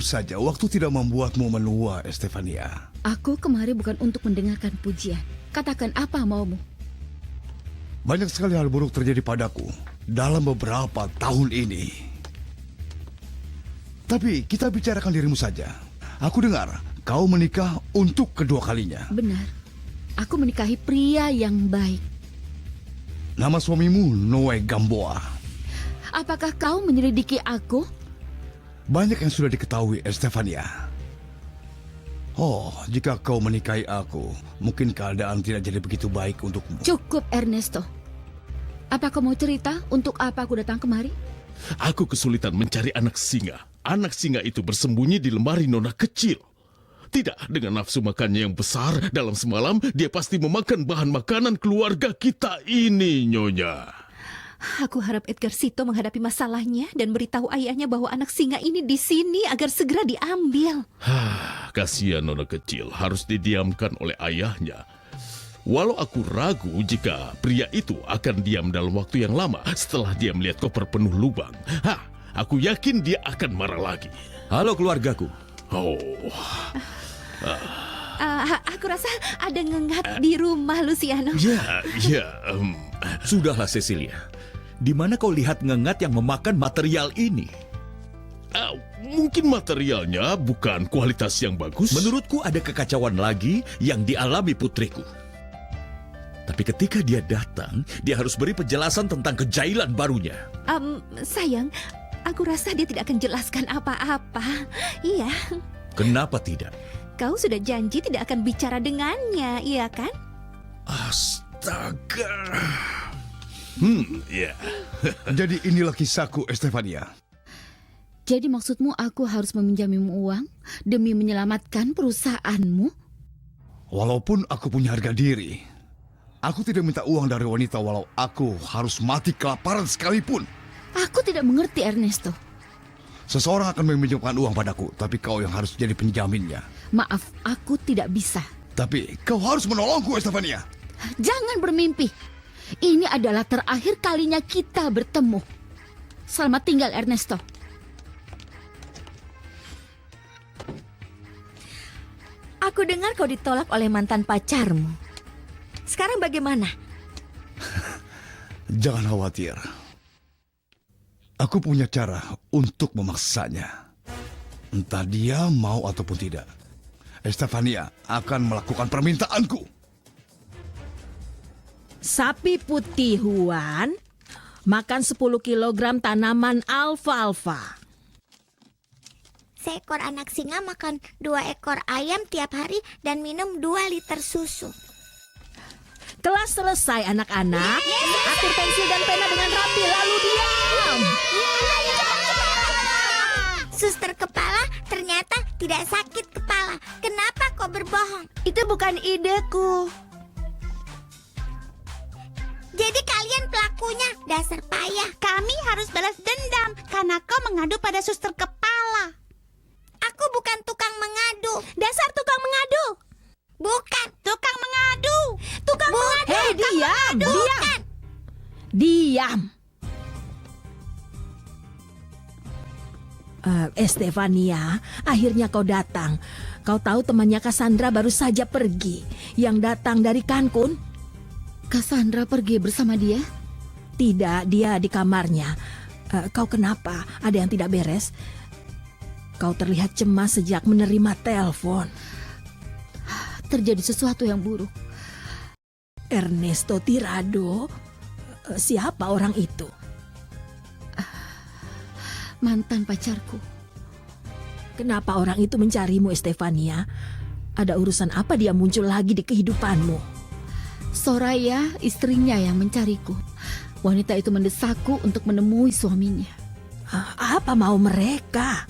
saja waktu tidak membuatmu menua, Estefania. Aku kemari bukan untuk mendengarkan pujian. Katakan apa maumu. Banyak sekali hal buruk terjadi padaku dalam beberapa tahun ini. Tapi kita bicarakan dirimu saja. Aku dengar kau menikah untuk kedua kalinya. Benar. Aku menikahi pria yang baik. Nama suamimu Noe Gamboa. Apakah kau menyelidiki aku? Banyak yang sudah diketahui, Estefania. Oh, jika kau menikahi aku, mungkin keadaan tidak jadi begitu baik untukmu. Cukup, Ernesto. Apa kau mau cerita untuk apa aku datang kemari? Aku kesulitan mencari anak singa. Anak singa itu bersembunyi di lemari nona kecil. Tidak, dengan nafsu makannya yang besar, dalam semalam dia pasti memakan bahan makanan keluarga kita ini, Nyonya. Aku harap Edgar Sito menghadapi masalahnya dan beritahu ayahnya bahwa anak singa ini di sini agar segera diambil. Kasihan nona kecil, harus didiamkan oleh ayahnya. Walau aku ragu jika pria itu akan diam dalam waktu yang lama setelah dia melihat koper penuh lubang. Aku yakin dia akan marah lagi. Halo keluargaku. Oh, Aku rasa ada ngengat di rumah, Luciano. Sudahlah Cecilia. Di mana kau lihat ngengat yang memakan material ini? Mungkin materialnya bukan kualitas yang bagus. Menurutku ada kekacauan lagi yang dialami putriku. Tapi ketika dia datang, dia harus beri penjelasan tentang kejailan barunya. Sayang, aku rasa dia tidak akan jelaskan apa-apa. Iya. Kenapa tidak? Kau sudah janji tidak akan bicara dengannya, iya kan? Astaga. Ya. Jadi inilah kisahku, Estefania. Jadi maksudmu aku harus meminjamimu uang demi menyelamatkan perusahaanmu? Walaupun aku punya harga diri, aku tidak minta uang dari wanita walau aku harus mati kelaparan sekalipun. Aku tidak mengerti, Ernesto. Seseorang akan meminjamkan uang padaku, tapi kau yang harus jadi penjaminnya. Maaf, aku tidak bisa. Tapi kau harus menolongku, Estefania. Jangan bermimpi. Ini adalah terakhir kalinya kita bertemu. Selamat tinggal, Ernesto. Aku dengar kau ditolak oleh mantan pacarmu. Sekarang bagaimana? Jangan khawatir. Aku punya cara untuk memaksanya. Entah dia mau ataupun tidak. Estefania akan melakukan permintaanku. Sapi putih Juan makan 10 kilogram tanaman alfalfa. Seekor anak singa makan 2 ekor ayam tiap hari dan minum 2 liter susu. Kelas selesai anak-anak. Atur pensil dan pena dengan rapi lalu diam. Suster kepala ternyata tidak sakit kepala. Kenapa kau berbohong? Itu bukan ideku. Jadi kalian pelakunya, dasar payah. Kami harus balas dendam karena kau mengadu pada suster kepala. Aku bukan tukang mengadu. Dasar tukang mengadu. Bukan tukang mengadu. Tukang mengadu. Hei, diam, Mengadu. diam. Bukan. Diam. Estefania, akhirnya kau datang. Kau tahu temannya Cassandra baru saja pergi. Yang datang dari Cancun. Cassandra pergi bersama dia? Tidak, dia di kamarnya. Kau kenapa? Ada yang tidak beres? Kau terlihat cemas sejak menerima telepon. Terjadi sesuatu yang buruk. Ernesto Tirado? Siapa orang itu? Mantan pacarku. Kenapa orang itu mencarimu, Estefania? Ada urusan apa dia muncul lagi di kehidupanmu? Soraya, istrinya yang mencariku. Wanita itu mendesakku untuk menemui suaminya. Apa mau mereka?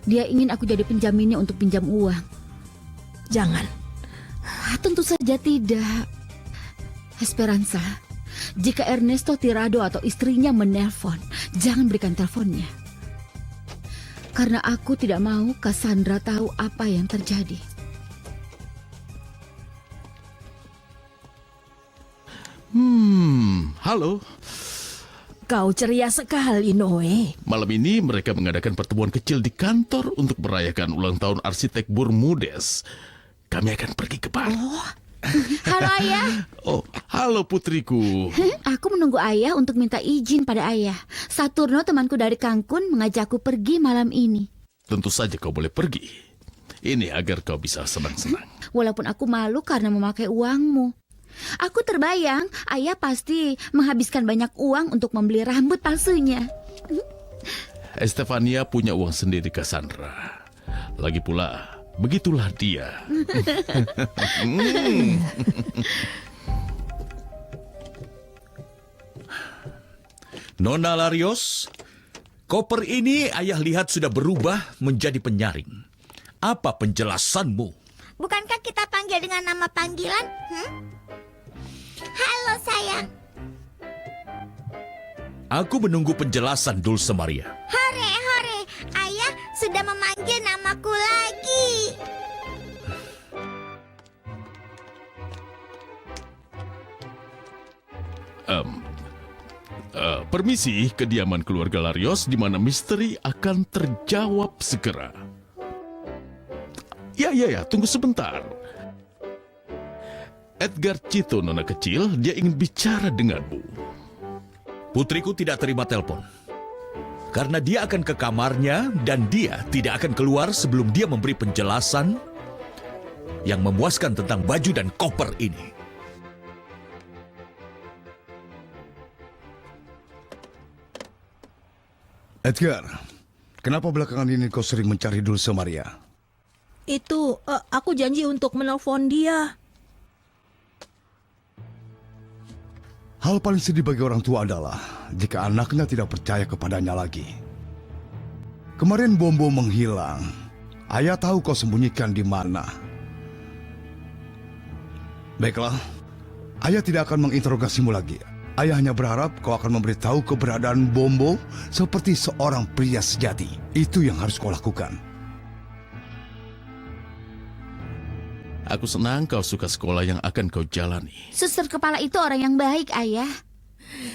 Dia ingin aku jadi penjaminnya untuk pinjam uang. Jangan. Tentu saja tidak. Esperanza, jika Ernesto Tirado atau istrinya menelpon, jangan berikan teleponnya. Karena aku tidak mau Cassandra tahu apa yang terjadi. Halo. Kau ceria sekali, Noe. Malam ini mereka mengadakan pertemuan kecil di kantor untuk merayakan ulang tahun arsitek Bermudes. Kami akan pergi ke bar. Halo ayah. Oh, halo putriku. Aku menunggu ayah untuk minta izin pada ayah. Saturno temanku dari Cancun mengajakku pergi malam ini. Tentu saja kau boleh pergi. Ini agar kau bisa senang-senang. Walaupun aku malu karena memakai uangmu. Aku terbayang ayah pasti menghabiskan banyak uang untuk membeli rambut palsunya. Estefania punya uang sendiri, Cassandra. Lagi pula, begitulah dia. Nona Larios, koper ini ayah lihat sudah berubah menjadi penyaring. Apa penjelasanmu? Bukankah kita panggil dengan nama panggilan? Halo sayang. Aku menunggu penjelasan Dulce Maria. Hore, hore. Ayah sudah memanggil namaku lagi. Permisi, kediaman keluarga Larios di mana misteri akan terjawab segera. Ya, tunggu sebentar. Edgar Cito, nona kecil, dia ingin bicara denganmu. Putriku tidak terima telepon. Karena dia akan ke kamarnya dan dia tidak akan keluar sebelum dia memberi penjelasan yang memuaskan tentang baju dan koper ini. Edgar, kenapa belakangan ini kau sering mencari Dulce Maria? Itu, aku janji untuk menelpon dia. Hal paling sedih bagi orang tua adalah jika anaknya tidak percaya kepadanya lagi. Kemarin Bombo menghilang. Ayah tahu kau sembunyikan di mana. Baiklah, ayah tidak akan menginterogasimu lagi. Ayah hanya berharap kau akan memberitahu keberadaan Bombo seperti seorang pria sejati. Itu yang harus kau lakukan. Aku senang kau suka sekolah yang akan kau jalani. Suster kepala itu orang yang baik, ayah.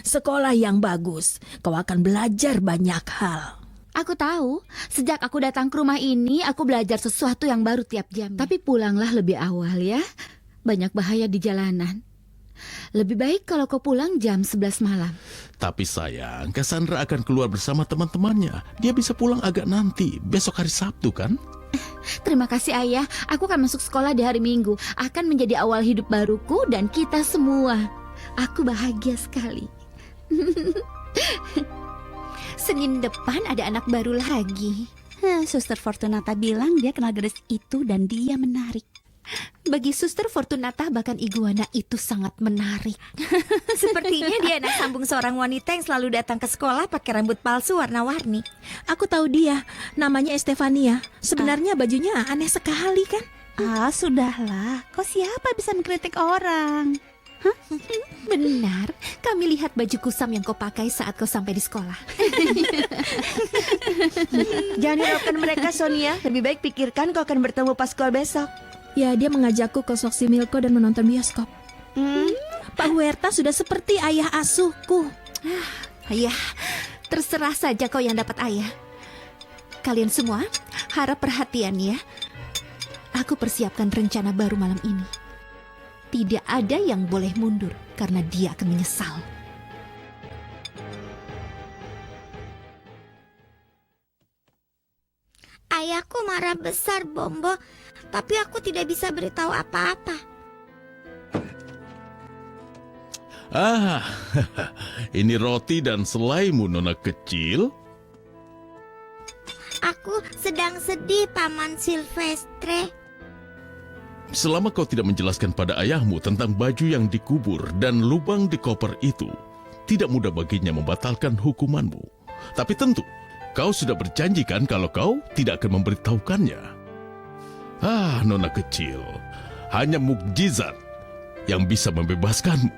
Sekolah yang bagus, kau akan belajar banyak hal. Aku tahu, sejak aku datang ke rumah ini, aku belajar sesuatu yang baru tiap jam. Tapi pulanglah lebih awal ya. Banyak bahaya di jalanan. Lebih baik kalau kau pulang jam 11 malam. Tapi sayang, Cassandra akan keluar bersama teman-temannya. Dia bisa pulang agak nanti, besok hari Sabtu kan? Terima kasih ayah, aku akan masuk sekolah di hari Minggu. Akan menjadi awal hidup baruku dan kita semua. Aku bahagia sekali. Senin depan ada anak baru lagi. Suster Fortunata bilang dia kenal gadis itu dan dia menarik. Bagi Suster Fortunata bahkan iguana itu sangat menarik. Sepertinya dia anak sambung seorang wanita yang selalu datang ke sekolah pakai rambut palsu warna-warni. Aku tahu dia, namanya Estefania. Sebenarnya bajunya aneh sekali kan? Sudahlah. Kau siapa bisa mengkritik orang? Benar, kami lihat baju kusam yang kau pakai saat kau sampai di sekolah. Jangan hiraukan mereka, Sonia. Lebih baik pikirkan kau akan bertemu pas sekolah besok. Ya, dia mengajakku ke Xochimilco dan menonton bioskop. Pak Huerta sudah seperti ayah asuhku. Ayah, terserah saja kau yang dapat ayah. Kalian semua harap perhatian ya. Aku persiapkan rencana baru malam ini. Tidak ada yang boleh mundur karena dia akan menyesal. Ayahku marah besar, Bombo. Tapi aku tidak bisa beritahu apa-apa. Ini roti dan selaimu, nona kecil. Aku sedang sedih, Paman Silvestre. Selama kau tidak menjelaskan pada ayahmu tentang baju yang dikubur dan lubang di koper itu, tidak mudah baginya membatalkan hukumanmu. Tapi tentu, kau sudah berjanjikan kalau kau tidak akan memberitahukannya. Nona kecil, hanya mukjizat yang bisa membebaskanmu.